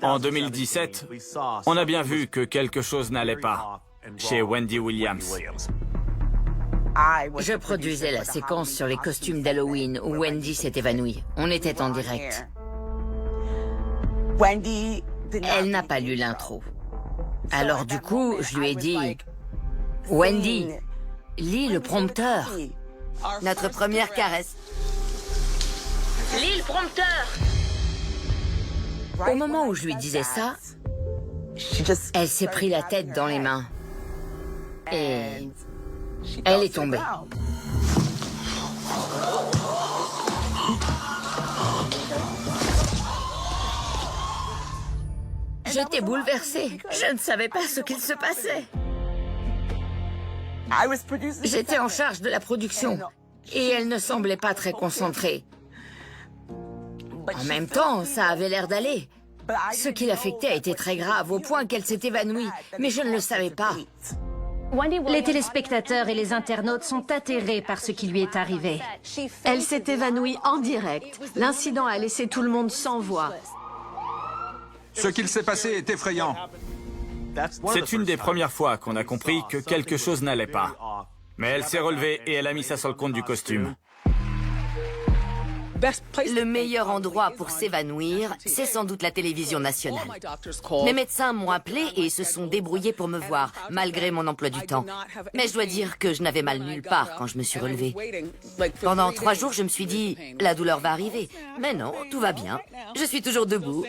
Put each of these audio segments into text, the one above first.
En 2017, on a bien vu que quelque chose n'allait pas chez Wendy Williams. Je produisais la séquence sur les costumes d'Halloween où Wendy s'est évanouie. On était en direct. Elle n'a pas lu l'intro. Alors du coup, je lui ai dit, « Wendy, lis le prompteur. » Notre première caresse. Lis le prompteur. Au moment où je lui disais ça, elle s'est pris la tête dans les mains. Et elle est tombée. J'étais bouleversée. Je ne savais pas ce qu'il se passait. J'étais en charge de la production et elle ne semblait pas très concentrée. En même temps, ça avait l'air d'aller. Ce qui l'affectait a été très grave, au point qu'elle s'est évanouie, mais je ne le savais pas. Les téléspectateurs et les internautes sont atterrés par ce qui lui est arrivé. Elle s'est évanouie en direct. L'incident a laissé tout le monde sans voix. Ce qu'il s'est passé est effrayant. C'est une des premières fois qu'on a compris que quelque chose n'allait pas. Mais elle s'est relevée et elle a mis ça sur le compte du costume. Le meilleur endroit pour s'évanouir, c'est sans doute la télévision nationale. Mes médecins m'ont appelé et se sont débrouillés pour me voir, malgré mon emploi du temps. Mais je dois dire que je n'avais mal nulle part quand je me suis relevée. Pendant 3 jours, je me suis dit, la douleur va arriver. Mais non, tout va bien. Je suis toujours debout.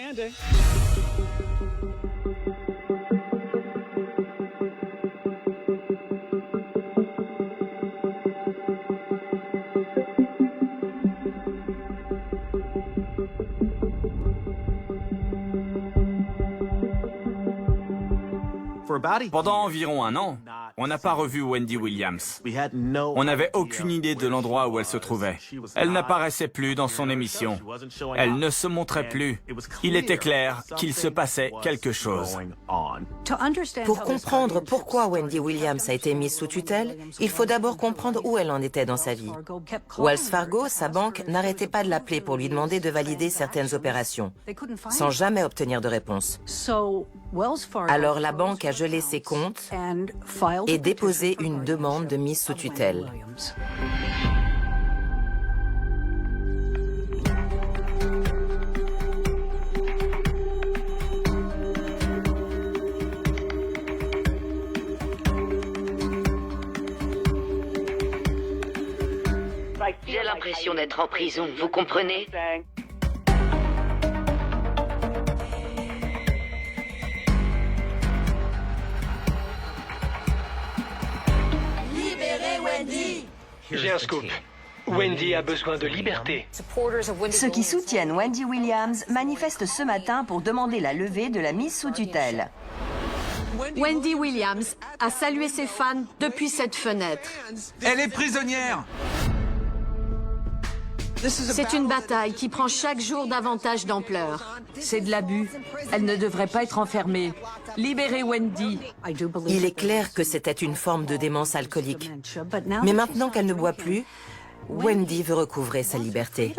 Pendant environ 1 an, on n'a pas revu Wendy Williams. On n'avait aucune idée de l'endroit où elle se trouvait. Elle n'apparaissait plus dans son émission. Elle ne se montrait plus. Il était clair qu'il se passait quelque chose. Pour comprendre pourquoi Wendy Williams a été mise sous tutelle, il faut d'abord comprendre où elle en était dans sa vie. Wells Fargo, sa banque, n'arrêtait pas de l'appeler pour lui demander de valider certaines opérations, sans jamais obtenir de réponse. Alors la banque a gelé ses comptes et déposé une demande de mise sous tutelle. J'ai l'impression d'être en prison, vous comprenez? J'ai un scoop. Wendy a besoin de liberté. Ceux qui soutiennent Wendy Williams manifestent ce matin pour demander la levée de la mise sous tutelle. Wendy Williams a salué ses fans depuis cette fenêtre. Elle est prisonnière! C'est une bataille qui prend chaque jour davantage d'ampleur. C'est de l'abus. Elle ne devrait pas être enfermée. Libérez Wendy. Il est clair que c'était une forme de démence alcoolique. Mais maintenant qu'elle ne boit plus, Wendy veut recouvrer sa liberté.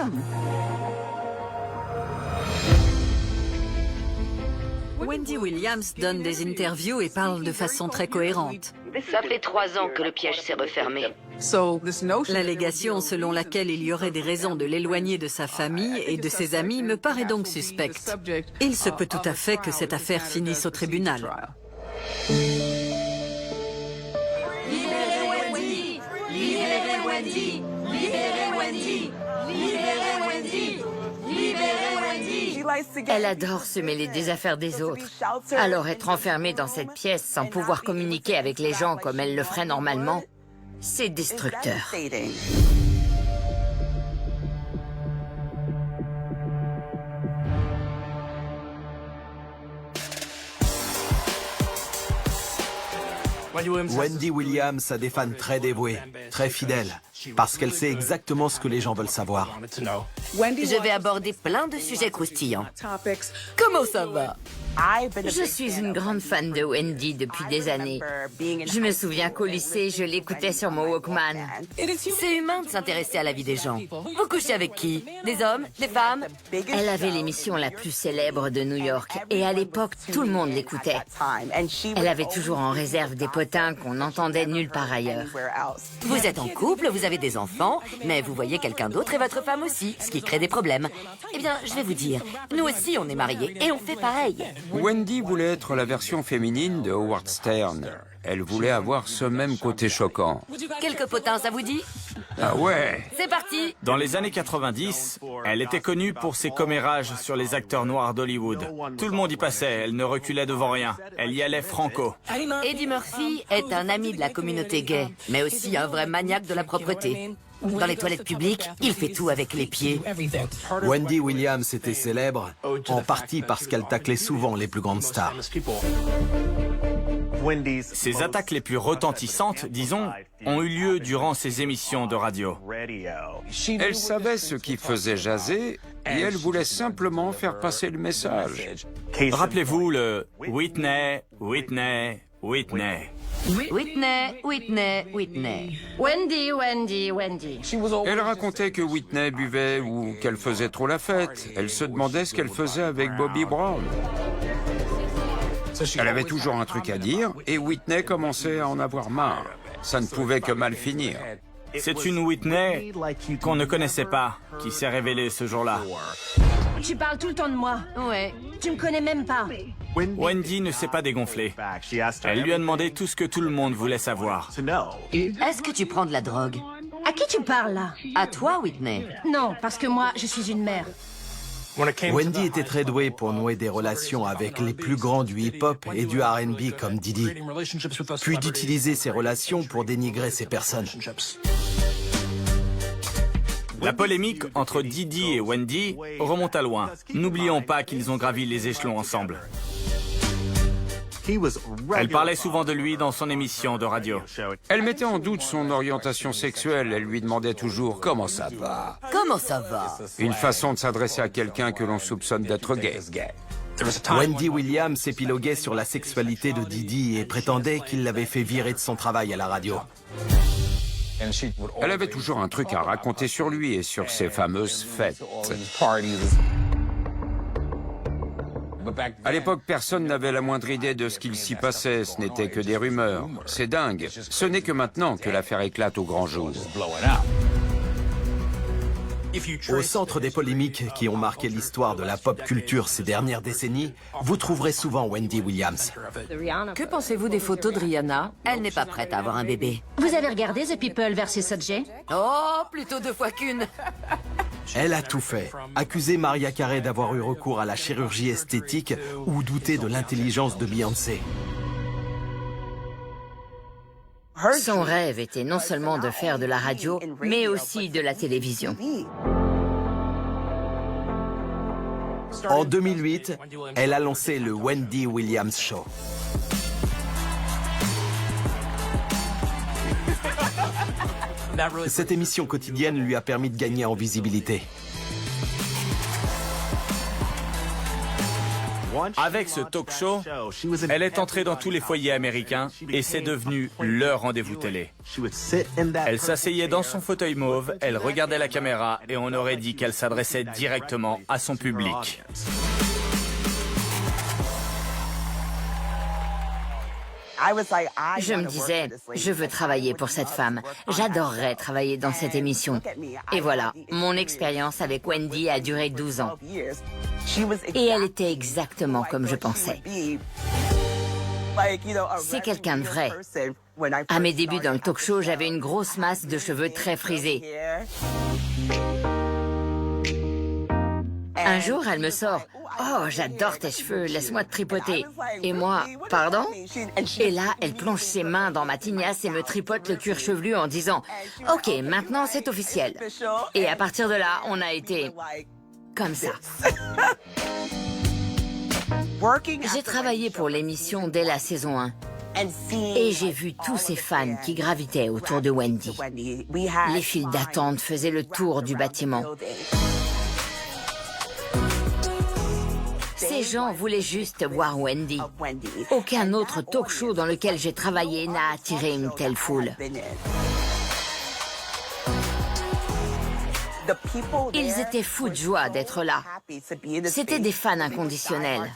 Wendy Williams donne des interviews et parle de façon très cohérente. Ça fait 3 ans que le piège s'est refermé. L'allégation selon laquelle il y aurait des raisons de l'éloigner de sa famille et de ses amis me paraît donc suspecte. Il se peut tout à fait que cette affaire finisse au tribunal. Libérez Wendy! Libérez Wendy! Libérez Wendy! Libérez Wendy! Libérez Wendy! Elle adore se mêler des affaires des autres. Alors être enfermée dans cette pièce sans pouvoir communiquer avec les gens comme elle le ferait normalement, c'est destructeur. Wendy Williams a des fans très dévoués, très fidèles. parce qu'elle sait exactement ce que les gens veulent savoir. Je vais aborder plein de sujets croustillants. Comment ça va? Je suis une grande fan de Wendy depuis des années. Je me souviens qu'au lycée, je l'écoutais sur mon Walkman. C'est humain de s'intéresser à la vie des gens. Vous couchez avec qui? Des hommes? Des femmes? Elle avait l'émission la plus célèbre de New York et à l'époque, tout le monde l'écoutait. Elle avait toujours en réserve des potins qu'on n'entendait nulle part ailleurs. Vous êtes en couple, vous avez des enfants, mais vous voyez quelqu'un d'autre et votre femme aussi, ce qui crée des problèmes. Eh bien, je vais vous dire, nous aussi on est mariés et on fait pareil. Wendy voulait être la version féminine de Howard Stern. Elle voulait avoir ce même côté choquant. Quelques potins, ça vous dit? Ah ouais! C'est parti! Dans les années 90, elle était connue pour ses commérages sur les acteurs noirs d'Hollywood. Tout le monde y passait, elle ne reculait devant rien. Elle y allait franco. Eddie Murphy est un ami de la communauté gay, mais aussi un vrai maniaque de la propreté. Dans les toilettes publiques, il fait tout avec les pieds. Wendy Williams était célèbre, en partie parce qu'elle taclait souvent les plus grandes stars. Ses attaques les plus retentissantes, disons, ont eu lieu durant ses émissions de radio. Elle savait ce qui faisait jaser et elle voulait simplement faire passer le message. Rappelez-vous le Whitney, Whitney, Whitney. Whitney, Whitney, Whitney. Wendy, Wendy, Wendy. Elle racontait que Whitney buvait ou qu'elle faisait trop la fête. Elle se demandait ce qu'elle faisait avec Bobby Brown. Elle avait toujours un truc à dire et Whitney commençait à en avoir marre. Ça ne pouvait que mal finir. C'est une Whitney qu'on ne connaissait pas, qui s'est révélée ce jour-là. Tu parles tout le temps de moi. Ouais. Tu me connais même pas. Wendy ne s'est pas dégonflée. Elle lui a demandé tout ce que tout le monde voulait savoir. Est-ce que tu prends de la drogue? À qui tu parles là? À toi, Whitney? Non, parce que moi, je suis une mère. Wendy était très douée pour nouer des relations avec les plus grands du hip-hop et du R&B comme Diddy, puis d'utiliser ces relations pour dénigrer ces personnes. La polémique entre Diddy et Wendy remonte à loin. N'oublions pas qu'ils ont gravi les échelons ensemble. Elle parlait souvent de lui dans son émission de radio. Elle mettait en doute son orientation sexuelle. Elle lui demandait toujours « Comment ça va ?» Comment ça va? Une façon de s'adresser à quelqu'un que l'on soupçonne d'être gay. Wendy Williams épiloguait sur la sexualité de Diddy et prétendait qu'il l'avait fait virer de son travail à la radio. Elle avait toujours un truc à raconter sur lui et sur ses fameuses fêtes. À l'époque, personne n'avait la moindre idée de ce qu'il s'y passait, ce n'était que des rumeurs. C'est dingue. Ce n'est que maintenant que l'affaire éclate au grand jour. Au centre des polémiques qui ont marqué l'histoire de la pop culture ces dernières décennies, vous trouverez souvent Wendy Williams. Que pensez-vous des photos de Rihanna? Elle n'est pas prête à avoir un bébé. Vous avez regardé The People versus O.J.? Oh, plutôt 2 fois qu'une. Elle a tout fait. Accuser Mariah Carey d'avoir eu recours à la chirurgie esthétique ou douter de l'intelligence de Beyoncé. Son rêve était non seulement de faire de la radio, mais aussi de la télévision. En 2008, elle a lancé le Wendy Williams Show. Cette émission quotidienne lui a permis de gagner en visibilité. Avec ce talk show, elle est entrée dans tous les foyers américains et c'est devenu leur rendez-vous télé. Elle s'asseyait dans son fauteuil mauve, elle regardait la caméra et on aurait dit qu'elle s'adressait directement à son public. Je me disais, je veux travailler pour cette femme. J'adorerais travailler dans cette émission. Et voilà, mon expérience avec Wendy a duré 12 ans. Et elle était exactement comme je pensais. C'est quelqu'un de vrai. À mes débuts dans le talk show, j'avais une grosse masse de cheveux très frisés. Un jour, elle me sort « Oh, j'adore tes cheveux, laisse-moi te tripoter. » Et moi « Pardon ?» Et là, elle plonge ses mains dans ma tignasse et me tripote le cuir chevelu en disant « Ok, maintenant c'est officiel. » Et à partir de là, on a été comme ça. J'ai travaillé pour l'émission dès la saison 1. Et j'ai vu tous ces fans qui gravitaient autour de Wendy. Les files d'attente faisaient le tour du bâtiment. Ces gens voulaient juste voir Wendy. Aucun autre talk show dans lequel j'ai travaillé n'a attiré une telle foule. Ils étaient fous de joie d'être là. C'étaient des fans inconditionnels.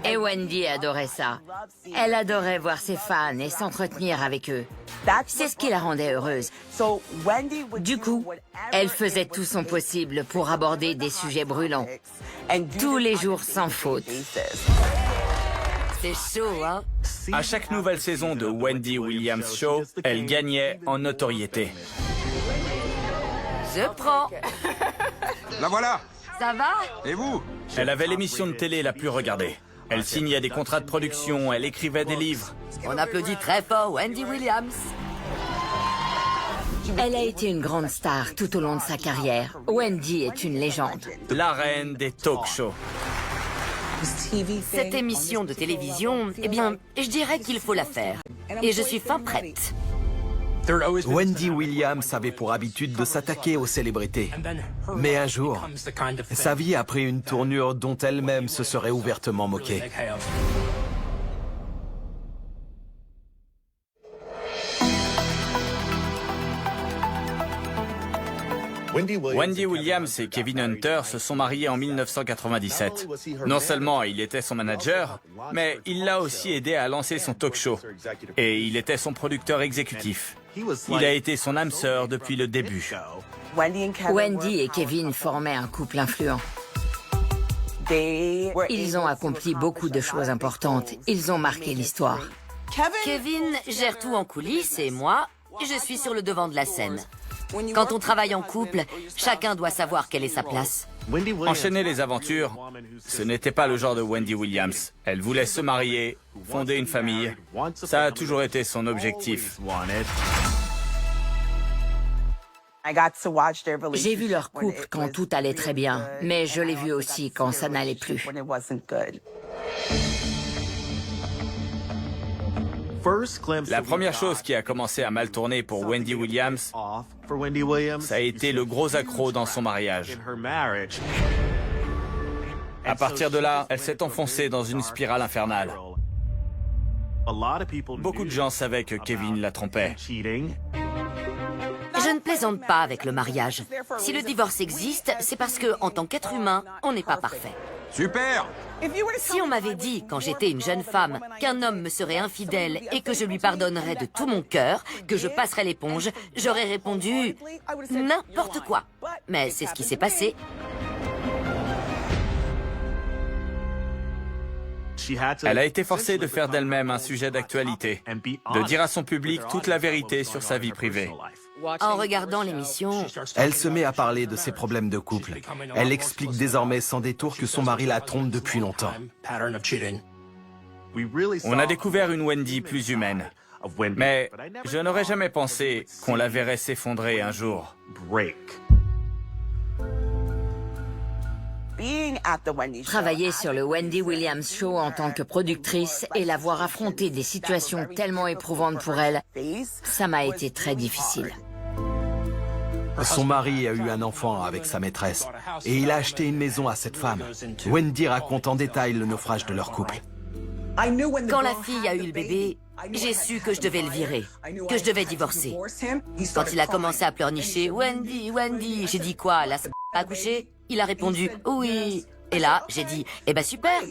Et Wendy adorait ça. Elle adorait voir ses fans et s'entretenir avec eux. C'est ce qui la rendait heureuse. Du coup, elle faisait tout son possible pour aborder des sujets brûlants. Tous les jours sans faute. C'est chaud, hein? À chaque nouvelle saison de Wendy Williams Show, elle gagnait en notoriété. Je prends. La voilà. Ça va? Et vous? Elle avait l'émission de télé la plus regardée. Elle signait des contrats de production, elle écrivait des livres. On applaudit très fort Wendy Williams. Elle a été une grande star tout au long de sa carrière. Wendy est une légende. La reine des talk shows. Cette émission de télévision, eh bien, je dirais qu'il faut la faire. Et je suis fin prête. Wendy Williams avait pour habitude de s'attaquer aux célébrités. Mais un jour, sa vie a pris une tournure dont elle-même se serait ouvertement moquée. Wendy Williams et Kevin Hunter se sont mariés en 1997. Non seulement il était son manager, mais il l'a aussi aidé à lancer son talk show. Et il était son producteur exécutif. Il a été son âme sœur depuis le début. Wendy et Kevin formaient un couple influent. Ils ont accompli beaucoup de choses importantes. Ils ont marqué l'histoire. Kevin gère tout en coulisses et moi, je suis sur le devant de la scène. Quand on travaille en couple, chacun doit savoir quelle est sa place. Enchaîner les aventures, ce n'était pas le genre de Wendy Williams. Elle voulait se marier, fonder une famille. Ça a toujours été son objectif. J'ai vu leur couple quand tout allait très bien, mais je l'ai vu aussi quand ça n'allait plus. La première chose qui a commencé à mal tourner pour Wendy Williams, ça a été le gros accroc dans son mariage. À partir de là, elle s'est enfoncée dans une spirale infernale. Beaucoup de gens savaient que Kevin la trompait. Je ne plaisante pas avec le mariage. Si le divorce existe, c'est parce que, en tant qu'être humain, on n'est pas parfait. Super! Si on m'avait dit, quand j'étais une jeune femme, qu'un homme me serait infidèle et que je lui pardonnerais de tout mon cœur, que je passerais l'éponge, j'aurais répondu n'importe quoi. Mais c'est ce qui s'est passé. Elle a été forcée de faire d'elle-même un sujet d'actualité, de dire à son public toute la vérité sur sa vie privée. En regardant l'émission, Elle se met à parler de ses problèmes de couple. Elle explique désormais sans détour que son mari la trompe depuis longtemps. On a découvert une Wendy plus humaine. Mais je n'aurais jamais pensé qu'on la verrait s'effondrer un jour. Travailler sur le Wendy Williams Show en tant que productrice et la voir affronter des situations tellement éprouvantes pour elle, ça m'a été très difficile. Son mari a eu un enfant avec sa maîtresse et il a acheté une maison à cette femme. Wendy raconte en détail le naufrage de leur couple. quand la fille a eu le bébé, j'ai su que je devais le virer, que je devais divorcer. Quand il a commencé à pleurnicher, Wendy, Wendy, j'ai dit quoi, la pas accouché? Il a répondu, oui. Et là, j'ai dit, eh ben super.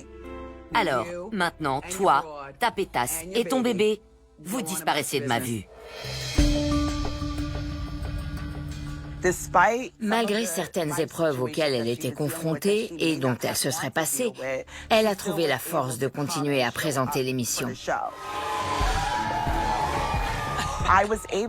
Alors, maintenant, toi, ta pétasse et ton bébé, vous disparaissez de ma vue. Malgré certaines épreuves auxquelles elle était confrontée et dont elle se serait passée, elle a trouvé la force de continuer à présenter l'émission.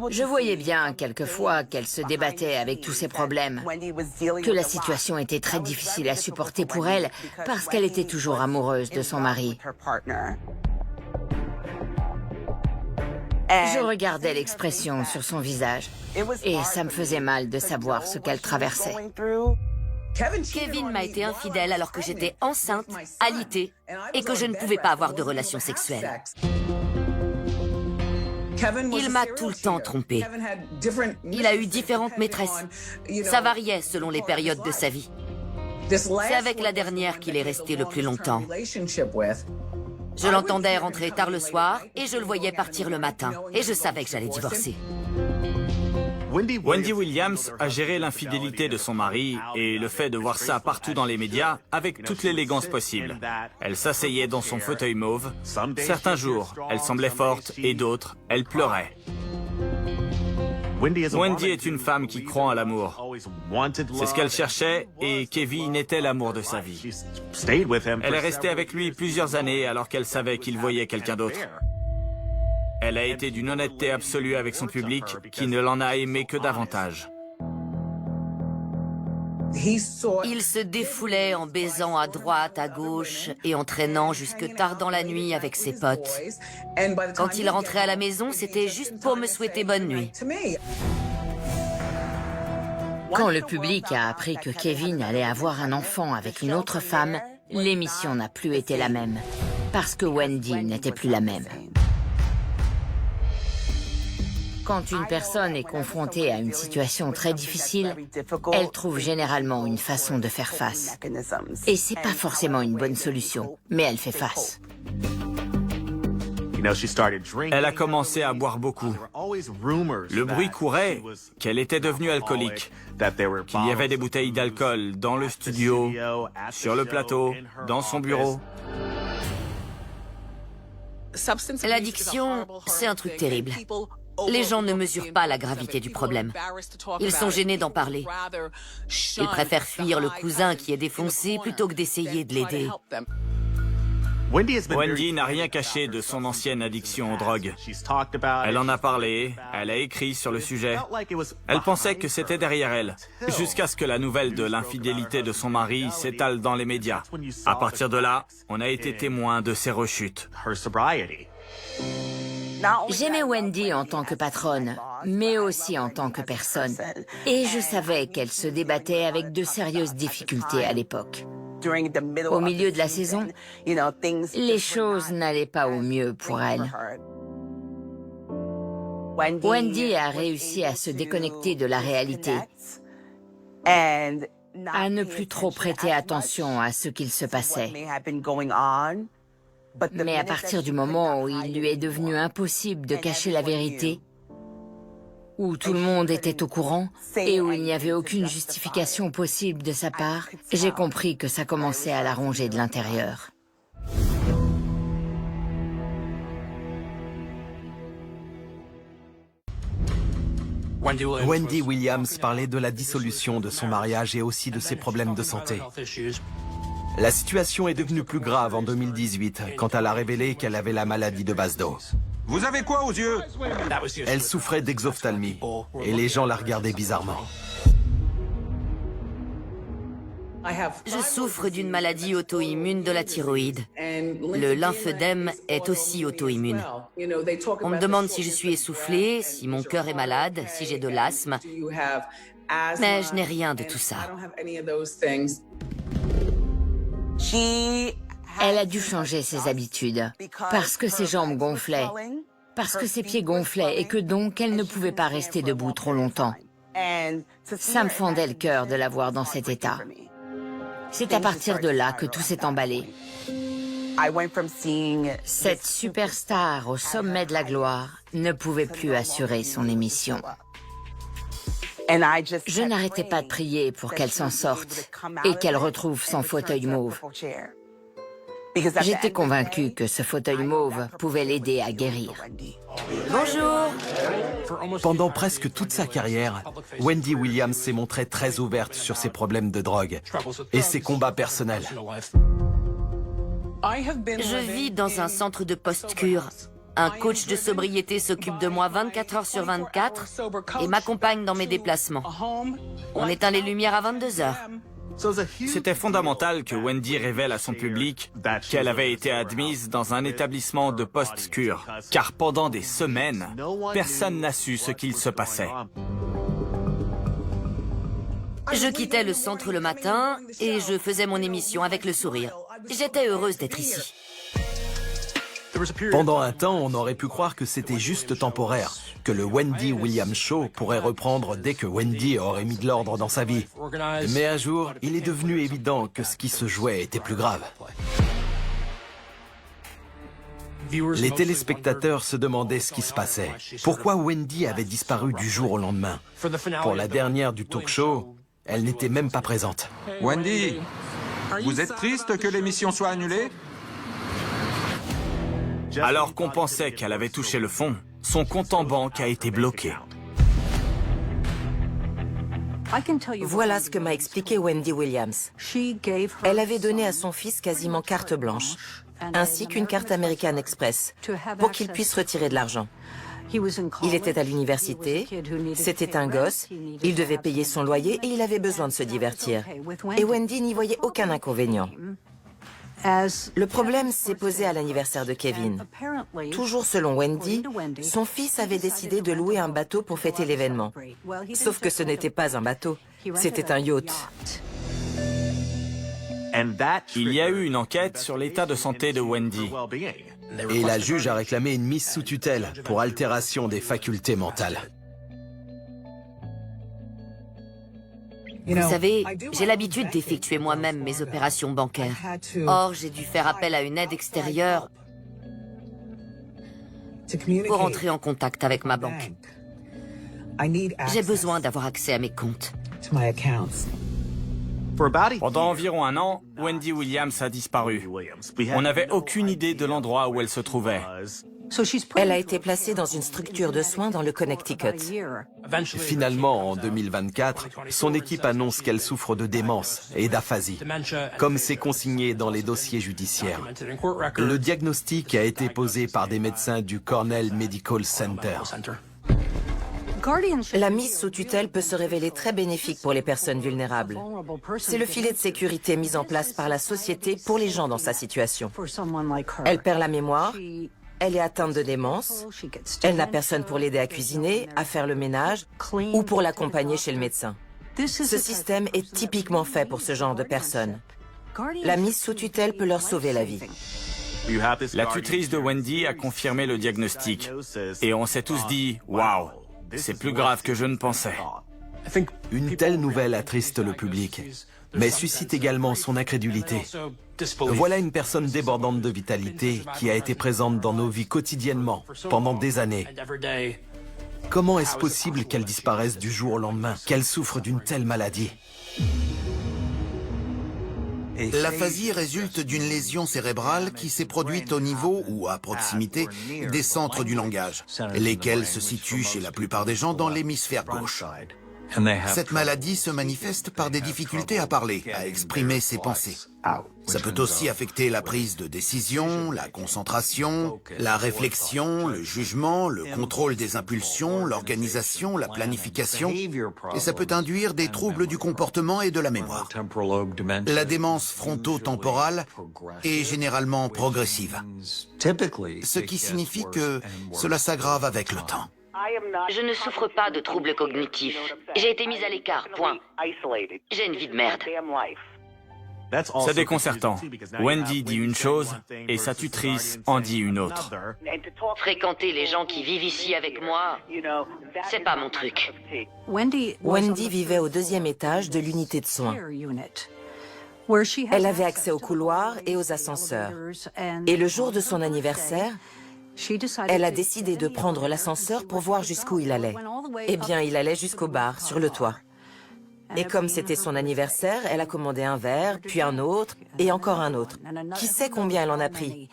Je voyais bien quelquefois qu'elle se débattait avec tous ses problèmes, que la situation était très difficile à supporter pour elle parce qu'elle était toujours amoureuse de son mari. Je regardais l'expression sur son visage et ça me faisait mal de savoir ce qu'elle traversait. Kevin m'a été infidèle alors que j'étais enceinte, alitée, et que je ne pouvais pas avoir de relations sexuelles. Il m'a tout le temps trompée. Il a eu différentes maîtresses. Ça variait selon les périodes de sa vie. C'est avec la dernière qu'il est resté le plus longtemps. Je l'entendais rentrer tard le soir et je le voyais partir le matin. Et je savais que j'allais divorcer. Wendy Williams a géré l'infidélité de son mari et le fait de voir ça partout dans les médias avec toute l'élégance possible. Elle s'asseyait dans son fauteuil mauve. Certains jours, elle semblait forte et d'autres, elle pleurait. Wendy est une femme qui croit en l'amour. C'est ce qu'elle cherchait et Kevin était l'amour de sa vie. Elle est restée avec lui plusieurs années alors qu'elle savait qu'il voyait quelqu'un d'autre. Elle a été d'une honnêteté absolue avec son public qui ne l'en a aimé que davantage. Il se défoulait en baisant à droite, à gauche et en traînant jusque tard dans la nuit avec ses potes. Quand il rentrait à la maison, c'était juste pour me souhaiter bonne nuit. Quand le public a appris que Kevin allait avoir un enfant avec une autre femme, l'émission n'a plus été la même. Parce que Wendy n'était plus la même. Quand une personne est confrontée à une situation très difficile, elle trouve généralement une façon de faire face. Et c'est pas forcément une bonne solution, mais elle fait face. Elle a commencé à boire beaucoup. Le bruit courait qu'elle était devenue alcoolique, qu'il y avait des bouteilles d'alcool dans le studio, sur le plateau, dans son bureau. L'addiction, c'est un truc terrible. Les gens ne mesurent pas la gravité du problème. Ils sont gênés d'en parler. Ils préfèrent fuir le cousin qui est défoncé plutôt que d'essayer de l'aider. Wendy n'a rien caché de son ancienne addiction aux drogues. Elle en a parlé, elle a écrit sur le sujet. Elle pensait que c'était derrière elle, jusqu'à ce que la nouvelle de l'infidélité de son mari s'étale dans les médias. À partir de là, on a été témoin de ses rechutes. J'aimais Wendy en tant que patronne, mais aussi en tant que personne. Et je savais qu'elle se débattait avec de sérieuses difficultés à l'époque. Au milieu de la saison, les choses n'allaient pas au mieux pour elle. Wendy a réussi à se déconnecter de la réalité, à ne plus trop prêter attention à ce qu'il se passait. Mais à partir du moment où il lui est devenu impossible de cacher la vérité, où tout le monde était au courant et où il n'y avait aucune justification possible de sa part, j'ai compris que ça commençait à la ronger de l'intérieur. Wendy Williams parlait de la dissolution de son mariage et aussi de ses problèmes de santé. La situation est devenue plus grave en 2018 quand elle a révélé qu'elle avait la maladie de Basedow. Vous avez quoi aux yeux? Elle souffrait d'exophtalmie et les gens la regardaient bizarrement. Je souffre d'une maladie auto-immune de la thyroïde. Le lymphœdème est aussi auto-immune. On me demande si je suis essoufflée, si mon cœur est malade, si j'ai de l'asthme. Mais je n'ai rien de tout ça. Elle a dû changer ses habitudes, parce que ses jambes gonflaient, parce que ses pieds gonflaient et que donc elle ne pouvait pas rester debout trop longtemps. Ça me fendait le cœur de la voir dans cet état. C'est à partir de là que tout s'est emballé. Cette superstar au sommet de la gloire ne pouvait plus assurer son émission. Je n'arrêtais pas de prier pour qu'elle s'en sorte et qu'elle retrouve son fauteuil mauve. J'étais convaincue que ce fauteuil mauve pouvait l'aider à guérir. Bonjour. Pendant presque toute sa carrière, Wendy Williams s'est montrée très ouverte sur ses problèmes de drogue et ses combats personnels. Je vis dans un centre de post-cure. Un coach de sobriété s'occupe de moi 24 heures sur 24 et m'accompagne dans mes déplacements. On éteint les lumières à 22 heures. C'était fondamental que Wendy révèle à son public qu'elle avait été admise dans un établissement de post-cure, car pendant des semaines, personne n'a su ce qu'il se passait. Je quittais le centre le matin et je faisais mon émission avec le sourire. J'étais heureuse d'être ici. Pendant un temps, on aurait pu croire que c'était juste temporaire, que le Wendy Williams Show pourrait reprendre dès que Wendy aurait mis de l'ordre dans sa vie. Mais un jour, il est devenu évident que ce qui se jouait était plus grave. Les téléspectateurs se demandaient ce qui se passait. Pourquoi Wendy avait disparu du jour au lendemain? Pour la dernière du talk show, elle n'était même pas présente. Wendy, vous êtes triste que l'émission soit annulée? Alors qu'on pensait qu'elle avait touché le fond, son compte en banque a été bloqué. Voilà ce que m'a expliqué Wendy Williams. Elle avait donné à son fils quasiment carte blanche, ainsi qu'une carte American Express, pour qu'il puisse retirer de l'argent. Il était à l'université, c'était un gosse, il devait payer son loyer et il avait besoin de se divertir. Et Wendy n'y voyait aucun inconvénient. Le problème s'est posé à l'anniversaire de Kevin. Toujours selon Wendy, son fils avait décidé de louer un bateau pour fêter l'événement. Sauf que ce n'était pas un bateau, c'était un yacht. Il y a eu une enquête sur l'état de santé de Wendy. Et la juge a réclamé une mise sous tutelle pour altération des facultés mentales. Vous savez, j'ai l'habitude d'effectuer moi-même mes opérations bancaires. Or, j'ai dû faire appel à une aide extérieure pour entrer en contact avec ma banque. J'ai besoin d'avoir accès à mes comptes. Pendant environ un an, Wendy Williams a disparu. On n'avait aucune idée de l'endroit où elle se trouvait. Elle a été placée dans une structure de soins dans le Connecticut. Finalement, en 2024, son équipe annonce qu'elle souffre de démence et d'aphasie, comme c'est consigné dans les dossiers judiciaires. Le diagnostic a été posé par des médecins du Cornell Medical Center. La mise sous tutelle peut se révéler très bénéfique pour les personnes vulnérables. C'est le filet de sécurité mis en place par la société pour les gens dans sa situation. Elle perd la mémoire, elle est atteinte de démence, elle n'a personne pour l'aider à cuisiner, à faire le ménage ou pour l'accompagner chez le médecin. Ce système est typiquement fait pour ce genre de personnes. La mise sous tutelle peut leur sauver la vie. La tutrice de Wendy a confirmé le diagnostic. Et on s'est tous dit « Waouh, c'est plus grave que je ne pensais ». Une telle nouvelle attriste le public, mais suscite également son incrédulité. Voilà une personne débordante de vitalité qui a été présente dans nos vies quotidiennement pendant des années. Comment est-ce possible qu'elle disparaisse du jour au lendemain, qu'elle souffre d'une telle maladie? L'aphasie résulte d'une lésion cérébrale qui s'est produite au niveau ou à proximité des centres du langage, lesquels se situent chez la plupart des gens dans l'hémisphère gauche. Cette maladie se manifeste par des difficultés à parler, à exprimer ses pensées. Ça peut aussi affecter la prise de décision, la concentration, la réflexion, le jugement, le contrôle des impulsions, l'organisation, la planification, et ça peut induire des troubles du comportement et de la mémoire. La démence fronto-temporale est généralement progressive, ce qui signifie que cela s'aggrave avec le temps. Je ne souffre pas de troubles cognitifs. J'ai été mise à l'écart, point. J'ai une vie de merde. C'est déconcertant. Wendy dit une chose et sa tutrice en dit une autre. Fréquenter les gens qui vivent ici avec moi, c'est pas mon truc. Wendy vivait au 2e étage de l'unité de soins. Elle avait accès aux couloirs et aux ascenseurs. Et le jour de son anniversaire, elle a décidé de prendre l'ascenseur pour voir jusqu'où il allait. Eh bien, il allait jusqu'au bar, sur le toit. Et comme c'était son anniversaire, elle a commandé un verre, puis un autre, et encore un autre. Qui sait combien elle en a pris?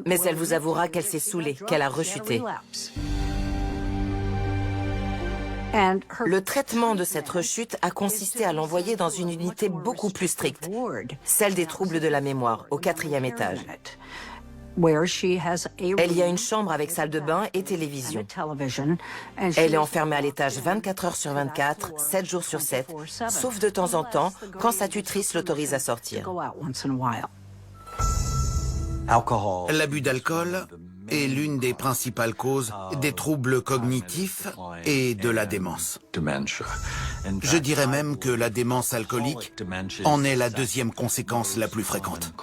Mais elle vous avouera qu'elle s'est saoulée, qu'elle a rechuté. Le traitement de cette rechute a consisté à l'envoyer dans une unité beaucoup plus stricte, celle des troubles de la mémoire, au 4e étage. Elle y a une chambre avec salle de bain et télévision. Elle est enfermée à l'étage 24 heures sur 24, 7 jours sur 7, sauf de temps en temps quand sa tutrice l'autorise à sortir. L'abus d'alcool est l'une des principales causes des troubles cognitifs et de la démence. Je dirais même que la démence alcoolique en est la deuxième conséquence la plus fréquente.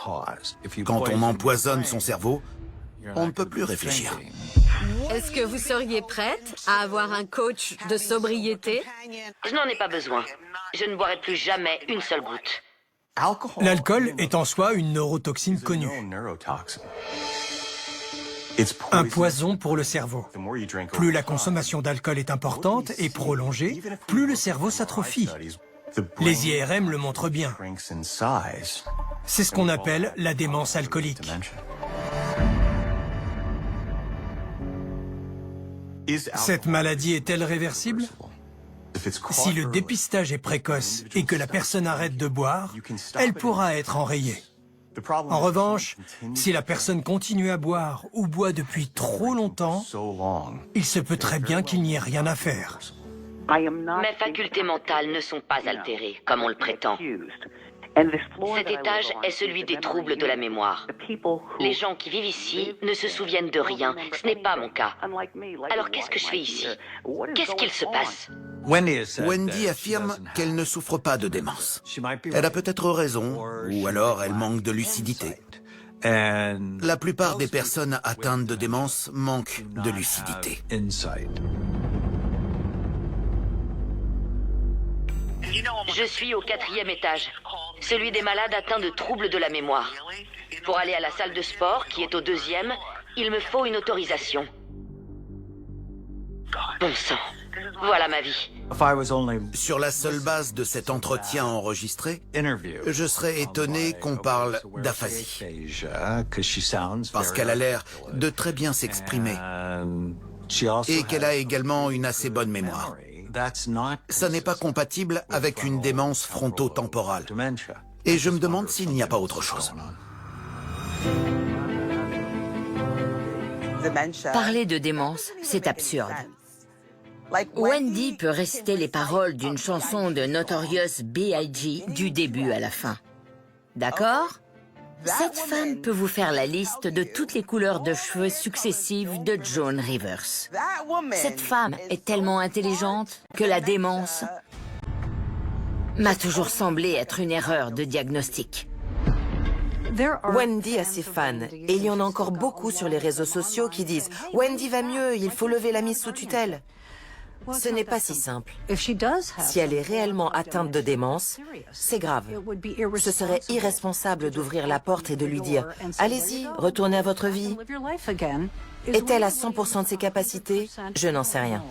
Quand on empoisonne son cerveau, on ne peut plus réfléchir. Est-ce que vous seriez prête à avoir un coach de sobriété? Je n'en ai pas besoin. Je ne boirai plus jamais une seule goutte. L'alcool est en soi une neurotoxine connue. Un poison pour le cerveau. Plus la consommation d'alcool est importante et prolongée, plus le cerveau s'atrophie. Les IRM le montrent bien. C'est ce qu'on appelle la démence alcoolique. Cette maladie est-elle réversible? Si le dépistage est précoce et que la personne arrête de boire, elle pourra être enrayée. En revanche, si la personne continue à boire ou boit depuis trop longtemps, il se peut très bien qu'il n'y ait rien à faire. Mes facultés mentales ne sont pas altérées, comme on le prétend. Cet étage est celui des troubles de la mémoire. Les gens qui vivent ici ne se souviennent de rien. Ce n'est pas mon cas. Alors qu'est-ce que je fais ici? Qu'est-ce qu'il se passe? Wendy affirme qu'elle ne souffre pas de démence. Elle a peut-être raison, ou alors elle manque de lucidité. La plupart des personnes atteintes de démence manquent de lucidité. Je suis au 4e étage, celui des malades atteints de troubles de la mémoire. Pour aller à la salle de sport, qui est au 2e, il me faut une autorisation. Bon sang, voilà ma vie. Sur la seule base de cet entretien enregistré, je serais étonné qu'on parle d'aphasie. Parce qu'elle a l'air de très bien s'exprimer. Et qu'elle a également une assez bonne mémoire. Ça n'est pas compatible avec une démence frontotemporale. Et je me demande s'il n'y a pas autre chose. Parler de démence, c'est absurde. Wendy peut réciter les paroles d'une chanson de Notorious B.I.G. du début à la fin. D'accord? Cette femme peut vous faire la liste de toutes les couleurs de cheveux successives de Joan Rivers. Cette femme est tellement intelligente que la démence m'a toujours semblé être une erreur de diagnostic. Wendy a ses fans, et il y en a encore beaucoup sur les réseaux sociaux qui disent « Wendy va mieux, il faut lever la mise sous tutelle ». Ce n'est pas si simple. Si elle est réellement atteinte de démence, c'est grave. Ce serait irresponsable d'ouvrir la porte et de lui dire « Allez-y, retournez à votre vie ». Est-elle à 100% de ses capacités? Je n'en sais rien.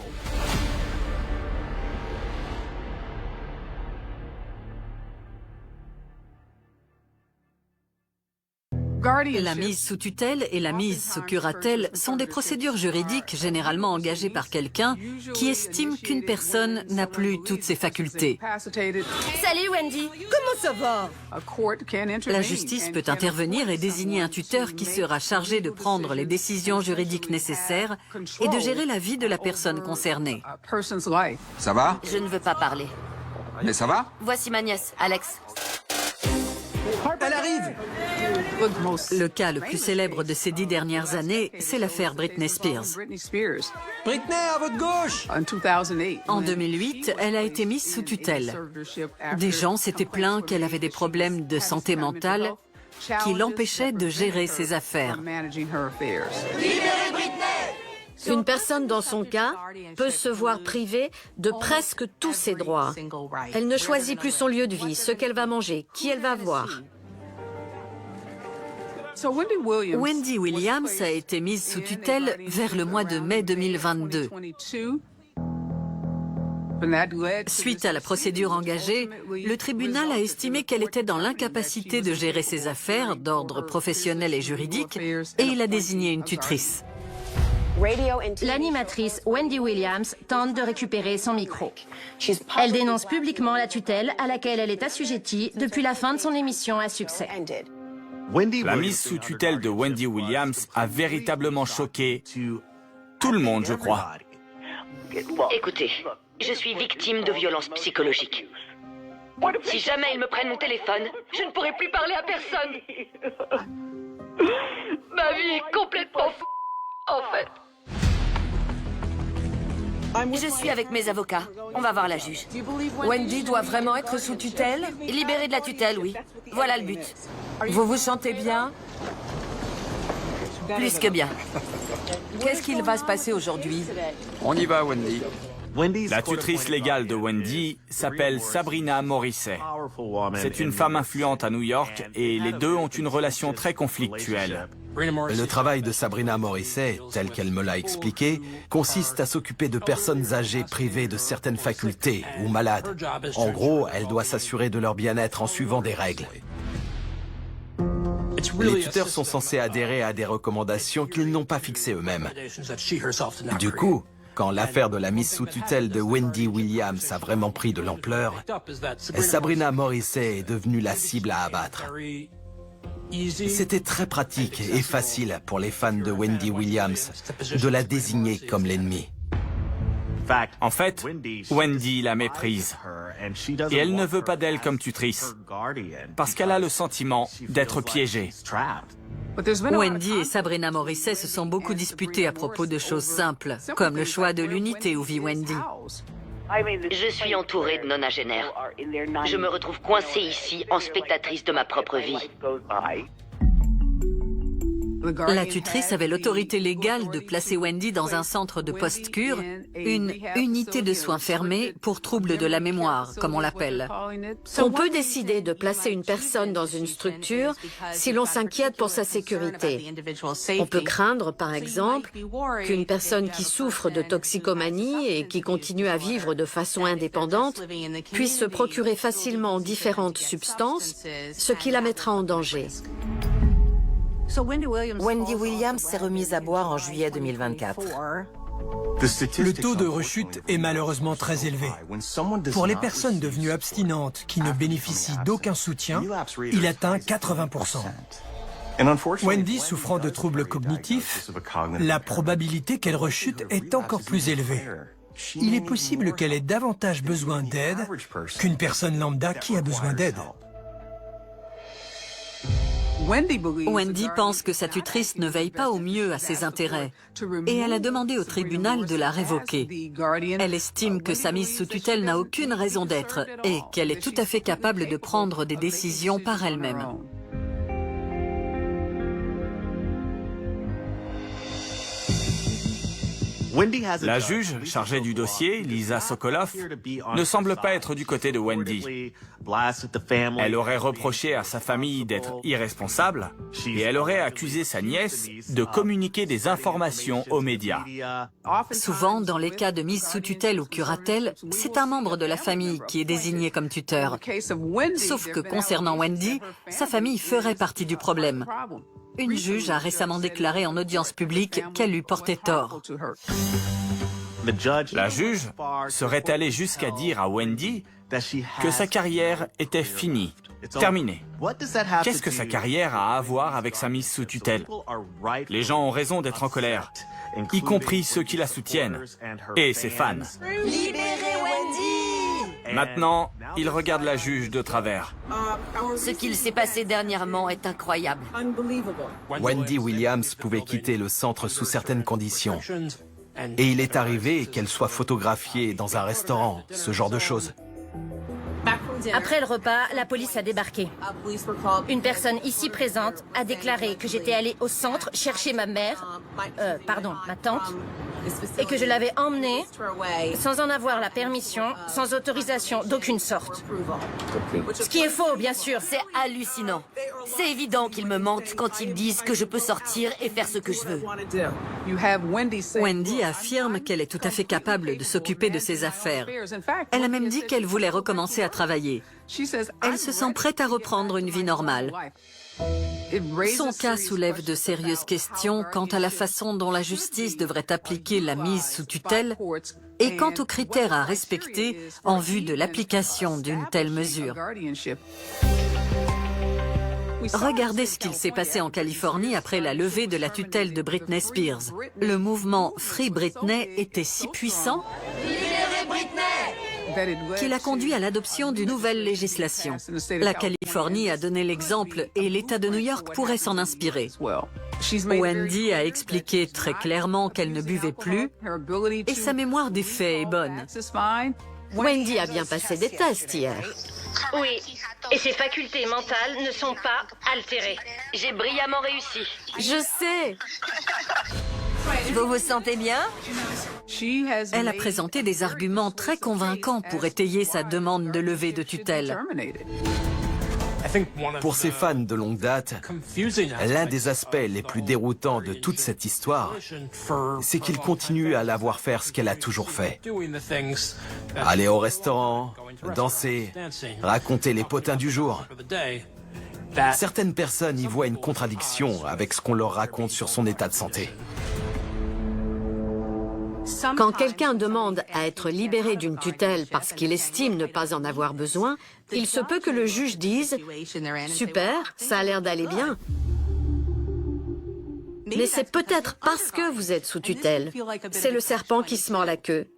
La mise sous tutelle et la mise sous curatelle sont des procédures juridiques généralement engagées par quelqu'un qui estime qu'une personne n'a plus toutes ses facultés. Salut Wendy, comment ça va? La justice peut intervenir et désigner un tuteur qui sera chargé de prendre les décisions juridiques nécessaires et de gérer la vie de la personne concernée. Ça va? Je ne veux pas parler. Mais ça va? Voici ma nièce, Alex. Elle arrive! Le cas le plus célèbre de ces 10 dernières années, c'est l'affaire Britney Spears. Britney, à votre gauche! En 2008, elle a été mise sous tutelle. Des gens s'étaient plaints qu'elle avait des problèmes de santé mentale qui l'empêchaient de gérer ses affaires. Une personne dans son cas peut se voir privée de presque tous ses droits. Elle ne choisit plus son lieu de vie, ce qu'elle va manger, qui elle va voir. Wendy Williams a été mise sous tutelle vers le mois de mai 2022. Suite à la procédure engagée, le tribunal a estimé qu'elle était dans l'incapacité de gérer ses affaires d'ordre professionnel et juridique et il a désigné une tutrice. L'animatrice Wendy Williams tente de récupérer son micro. Elle dénonce publiquement la tutelle à laquelle elle est assujettie depuis la fin de son émission à succès. La mise sous tutelle de Wendy Williams a véritablement choqué tout le monde, je crois. Écoutez, je suis victime de violences psychologiques. Si jamais ils me prennent mon téléphone, je ne pourrai plus parler à personne. Ma vie est complètement en fait. Je suis avec mes avocats. On va voir la juge. Wendy doit vraiment être sous tutelle? Libérée de la tutelle, oui. Voilà le but. Vous vous sentez bien? Plus que bien. Qu'est-ce qu'il va se passer aujourd'hui? On y va, Wendy. La tutrice légale de Wendy s'appelle Sabrina Morrissey. C'est une femme influente à New York et les deux ont une relation très conflictuelle. Le travail de Sabrina Morrissey, tel qu'elle me l'a expliqué, consiste à s'occuper de personnes âgées privées de certaines facultés ou malades. En gros, elle doit s'assurer de leur bien-être en suivant des règles. Les tuteurs sont censés adhérer à des recommandations qu'ils n'ont pas fixées eux-mêmes. Du coup, quand l'affaire de la mise sous tutelle de Wendy Williams a vraiment pris de l'ampleur, Sabrina Morrissey est devenue la cible à abattre. C'était très pratique et facile pour les fans de Wendy Williams de la désigner comme l'ennemi. En fait, Wendy la méprise. Et elle ne veut pas d'elle comme tutrice, parce qu'elle a le sentiment d'être piégée. Wendy et Sabrina Morrissey se sont beaucoup disputés à propos de choses simples, comme le choix de l'unité où vit Wendy. Je suis entourée de nonagénaires. Je me retrouve coincée ici en spectatrice de ma propre vie. La tutrice avait l'autorité légale de placer Wendy dans un centre de post-cure, une unité de soins fermés pour troubles de la mémoire, comme on l'appelle. On peut décider de placer une personne dans une structure si l'on s'inquiète pour sa sécurité. On peut craindre, par exemple, qu'une personne qui souffre de toxicomanie et qui continue à vivre de façon indépendante puisse se procurer facilement différentes substances, ce qui la mettra en danger. Wendy Williams s'est remise à boire en juillet 2024. Le taux de rechute est malheureusement très élevé. Pour les personnes devenues abstinentes qui ne bénéficient d'aucun soutien, il atteint 80%. Wendy souffrant de troubles cognitifs, la probabilité qu'elle rechute est encore plus élevée. Il est possible qu'elle ait davantage besoin d'aide qu'une personne lambda qui a besoin d'aide. Wendy pense que sa tutrice ne veille pas au mieux à ses intérêts et elle a demandé au tribunal de la révoquer. Elle estime que sa mise sous tutelle n'a aucune raison d'être et qu'elle est tout à fait capable de prendre des décisions par elle-même. La juge chargée du dossier, Lisa Sokoloff, ne semble pas être du côté de Wendy. Elle aurait reproché à sa famille d'être irresponsable et elle aurait accusé sa nièce de communiquer des informations aux médias. Souvent, dans les cas de mise sous tutelle ou curatelle, c'est un membre de la famille qui est désigné comme tuteur. Sauf que concernant Wendy, sa famille ferait partie du problème. Une juge a récemment déclaré en audience publique qu'elle lui portait tort. La juge serait allée jusqu'à dire à Wendy que sa carrière était finie, terminée. Qu'est-ce que sa carrière a à voir avec sa mise sous tutelle? Les gens ont raison d'être en colère, y compris ceux qui la soutiennent, et ses fans. Libérez Wendy! Maintenant, ils regardent la juge de travers. Ce qu'il s'est passé dernièrement est incroyable. Wendy Williams pouvait quitter le centre sous certaines conditions. Et il est arrivé qu'elle soit photographiée dans un restaurant, ce genre de choses. Après le repas, la police a débarqué. Une personne ici présente a déclaré que j'étais allée au centre chercher ma mère, ma tante, et que je l'avais emmenée sans en avoir la permission, sans autorisation d'aucune sorte. Ce qui est faux, bien sûr. C'est hallucinant. C'est évident qu'ils me mentent quand ils disent que je peux sortir et faire ce que je veux. Wendy affirme qu'elle est tout à fait capable de s'occuper de ses affaires. Elle a même dit qu'elle voulait recommencer à travailler. Elle se sent prête à reprendre une vie normale. Son cas soulève de sérieuses questions quant à la façon dont la justice devrait appliquer la mise sous tutelle et quant aux critères à respecter en vue de l'application d'une telle mesure. Regardez ce qu'il s'est passé en Californie après la levée de la tutelle de Britney Spears. Le mouvement Free Britney était si puissant qu'il a conduit à l'adoption d'une nouvelle législation. La Californie a donné l'exemple et l'État de New York pourrait s'en inspirer. Wendy a expliqué très clairement qu'elle ne buvait plus et sa mémoire des faits est bonne. Wendy a bien passé des tests hier. Oui, et ses facultés mentales ne sont pas altérées. J'ai brillamment réussi. Je sais. Vous vous sentez bien? Elle a présenté des arguments très convaincants pour étayer sa demande de levée de tutelle. Pour ses fans de longue date, l'un des aspects les plus déroutants de toute cette histoire, c'est qu'il continue à la voir faire ce qu'elle a toujours fait. Aller au restaurant, danser, raconter les potins du jour. Certaines personnes y voient une contradiction avec ce qu'on leur raconte sur son état de santé. Quand quelqu'un demande à être libéré d'une tutelle parce qu'il estime ne pas en avoir besoin, il se peut que le juge dise « Super, ça a l'air d'aller bien ». Mais c'est peut-être parce que vous êtes sous tutelle. C'est le serpent qui se mord la queue.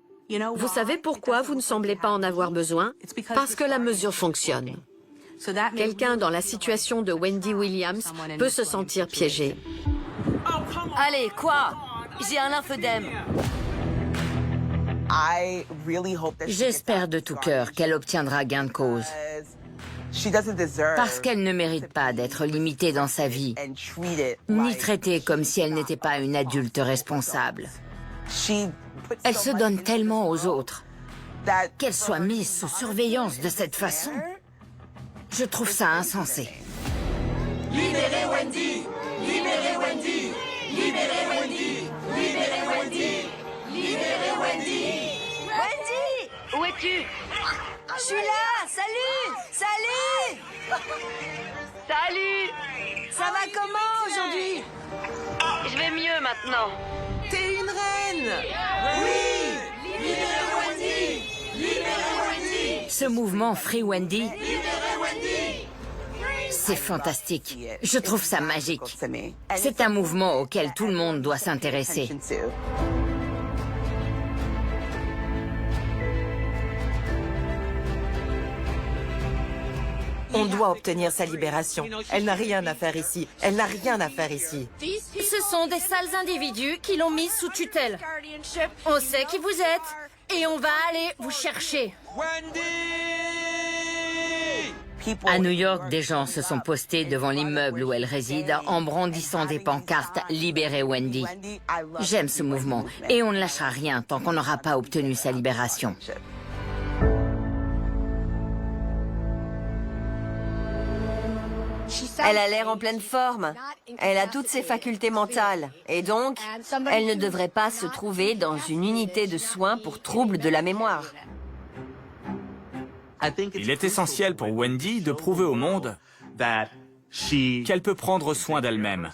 Vous savez pourquoi vous ne semblez pas en avoir besoin? Parce que la mesure fonctionne. Quelqu'un dans la situation de Wendy Williams peut se sentir piégé. Allez, quoi? J'ai un lymphœdème. J'espère de tout cœur qu'elle obtiendra gain de cause. Parce qu'elle ne mérite pas d'être limitée dans sa vie, ni traitée comme si elle n'était pas une adulte responsable. Elle se donne tellement aux autres. Qu'elle soit mise sous surveillance de cette façon, je trouve ça insensé. Libérez Wendy! Libérez Wendy! Libérez Wendy! Libérez Wendy! Libérez Wendy! Wendy! Où es-tu? Je suis là! Salut! Salut! Salut! Ça va comment aujourd'hui? Je vais mieux maintenant. T'es une reine! Oui! Libérez Wendy! Libérez Wendy! Ce mouvement Free Wendy, Libérez Wendy! c'est fantastique. Je trouve ça magique. C'est un mouvement auquel tout le monde doit s'intéresser. On doit obtenir sa libération. Elle n'a rien à faire ici. Elle n'a rien à faire ici. Ce sont des sales individus qui l'ont mise sous tutelle. On sait qui vous êtes et on va aller vous chercher. À New York, des gens se sont postés devant l'immeuble où elle réside en brandissant des pancartes « Libérez Wendy ». J'aime ce mouvement et on ne lâchera rien tant qu'on n'aura pas obtenu sa libération. Elle a l'air en pleine forme. Elle a toutes ses facultés mentales. Et donc, elle ne devrait pas se trouver dans une unité de soins pour troubles de la mémoire. Il est essentiel pour Wendy de prouver au monde qu'elle peut prendre soin d'elle-même,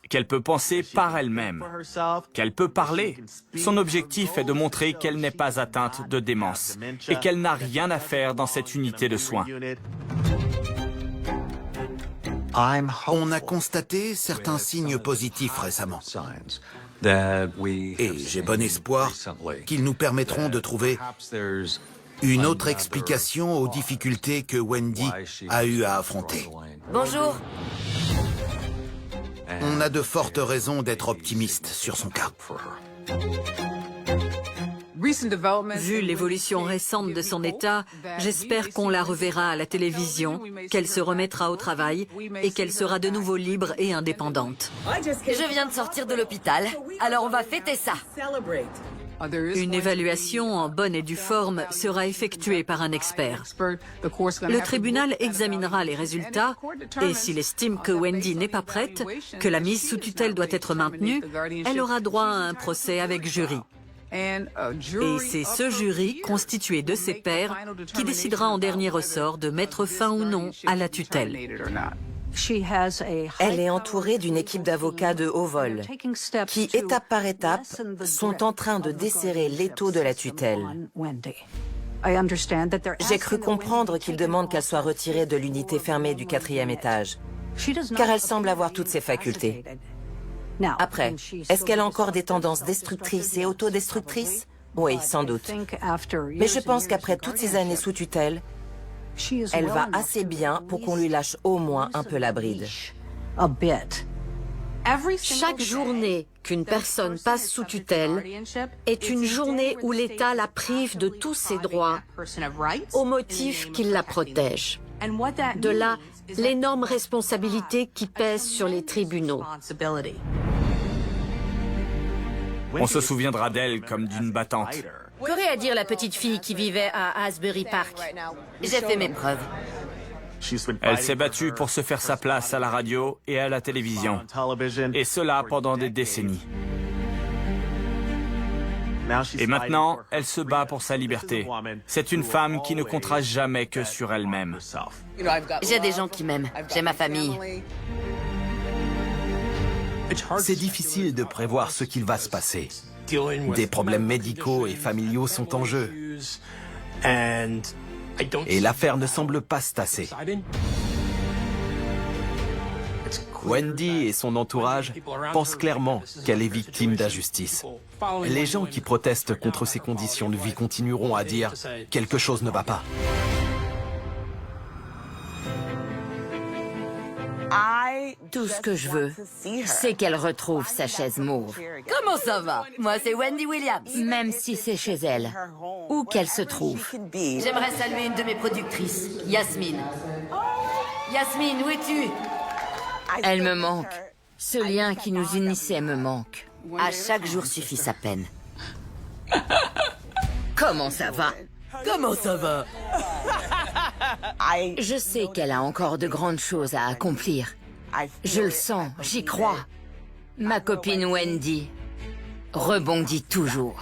qu'elle peut penser par elle-même, qu'elle peut parler. Son objectif est de montrer qu'elle n'est pas atteinte de démence et qu'elle n'a rien à faire dans cette unité de soins. On a constaté certains signes positifs récemment. Et j'ai bon espoir qu'ils nous permettront de trouver une autre explication aux difficultés que Wendy a eu à affronter. Bonjour. On a de fortes raisons d'être optimiste sur son cas. Vu l'évolution récente de son état, j'espère qu'on la reverra à la télévision, qu'elle se remettra au travail et qu'elle sera de nouveau libre et indépendante. Je viens de sortir de l'hôpital, alors on va fêter ça. Une évaluation en bonne et due forme sera effectuée par un expert. Le tribunal examinera les résultats et s'il estime que Wendy n'est pas prête, que la mise sous tutelle doit être maintenue, elle aura droit à un procès avec jury. Et c'est ce jury, constitué de ses pairs, qui décidera en dernier ressort de mettre fin ou non à la tutelle. Elle est entourée d'une équipe d'avocats de haut vol qui, étape par étape, sont en train de desserrer l'étau de la tutelle. J'ai cru comprendre qu'ils demandent qu'elle soit retirée de l'unité fermée du 4e étage, car elle semble avoir toutes ses facultés. Après, est-ce qu'elle a encore des tendances destructrices et autodestructrices? Oui, sans doute. Mais je pense qu'après toutes ces années sous tutelle, elle va assez bien pour qu'on lui lâche au moins un peu la bride. Chaque journée qu'une personne passe sous tutelle est une journée où l'État la prive de tous ses droits au motif qu'il la protège. De là, l'énorme responsabilité qui pèse sur les tribunaux. On se souviendra d'elle comme d'une battante. Qu'aurait à dire la petite fille qui vivait à Asbury Park? J'ai fait mes preuves. Elle s'est battue pour se faire sa place à la radio et à la télévision. Et cela pendant des décennies. Et maintenant, elle se bat pour sa liberté. C'est une femme qui ne comptera jamais que sur elle-même. J'ai des gens qui m'aiment. J'ai ma famille. C'est difficile de prévoir ce qu'il va se passer. Des problèmes médicaux et familiaux sont en jeu. Et l'affaire ne semble pas se tasser. Wendy et son entourage pensent clairement qu'elle est victime d'injustice. Les gens qui protestent contre ces conditions de vie continueront à dire « quelque chose ne va pas ». Tout ce que je veux, c'est qu'elle retrouve sa chaise mauve. Comment ça va? Moi, c'est Wendy Williams. Même si c'est chez elle, où qu'elle se trouve. J'aimerais saluer une de mes productrices, Yasmine. Yasmine, où es-tu? Elle me manque. Ce lien qui nous unissait me manque. À chaque jour suffit sa peine. Comment ça va? Comment ça va? Je sais qu'elle a encore de grandes choses à accomplir. Je le sens, j'y crois. Ma copine Wendy rebondit toujours.